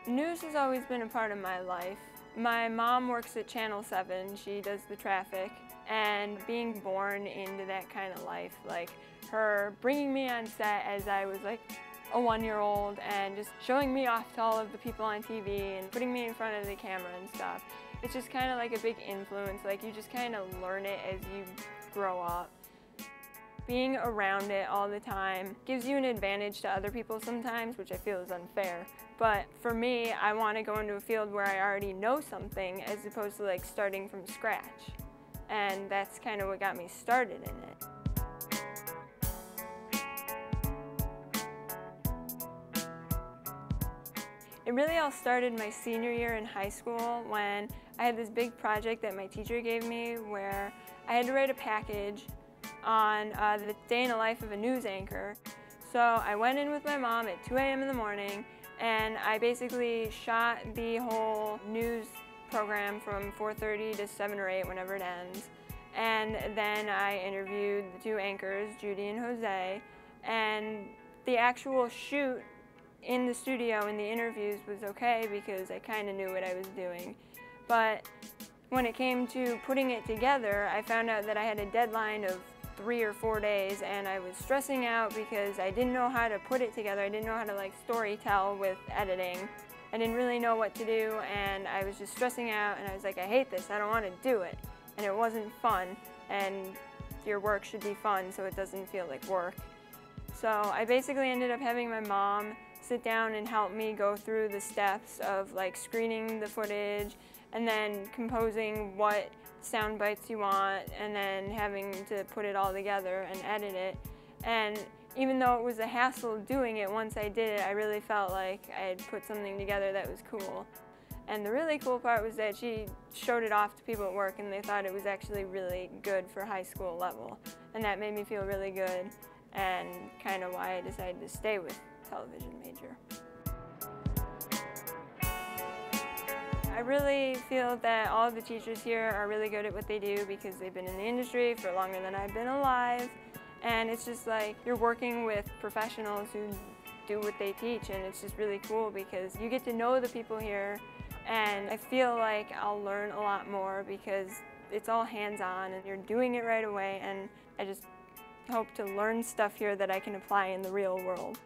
News has always been a part of my life. My mom works at Channel 7, she does the traffic, and being born into that kind of life, like her bringing me on set as I was like a 1-year-old and just showing me off to all of the people on TV and putting me in front of the camera and stuff. It's just kind of like a big influence, like you just kind of learn it as you grow up. Being around it all the time gives you an advantage to other people sometimes, which I feel is unfair. But for me, I want to go into a field where I already know something as opposed to like starting from scratch. And that's kind of what got me started in it. It really all started my senior year in high school when I had this big project that my teacher gave me where I had to write a package on the day in the life of a news anchor. So I went in with my mom at 2 a.m. in the morning and I basically shot the whole news program from 4:30 to 7 or 8, whenever it ends. And then I interviewed the 2 anchors, Judy and Jose, and the actual shoot in the studio in the interviews was okay because I kind of knew what I was doing. But when it came to putting it together, I found out that I had a deadline of 3 or 4 days and I was stressing out because I didn't know how to put it together. I didn't know how to like story tell with editing. I didn't really know what to do and I was just stressing out and I was like, I hate this, I don't want to do it. And it wasn't fun, and your work should be fun so it doesn't feel like work. So I basically ended up having my mom sit down and help me go through the steps of like screening the footage and then composing what sound bites you want and then having to put it all together and edit it. And even though it was a hassle doing it, once I did it, I really felt like I had put something together that was cool. And the really cool part was that she showed it off to people at work and they thought it was actually really good for high school level. And that made me feel really good and kind of why I decided to stay with television major. I really feel that all of the teachers here are really good at what they do because they've been in the industry for longer than I've been alive. And it's just like you're working with professionals who do what they teach, and it's just really cool because you get to know the people here, and I feel like I'll learn a lot more because it's all hands-on and you're doing it right away, and I just hope to learn stuff here that I can apply in the real world.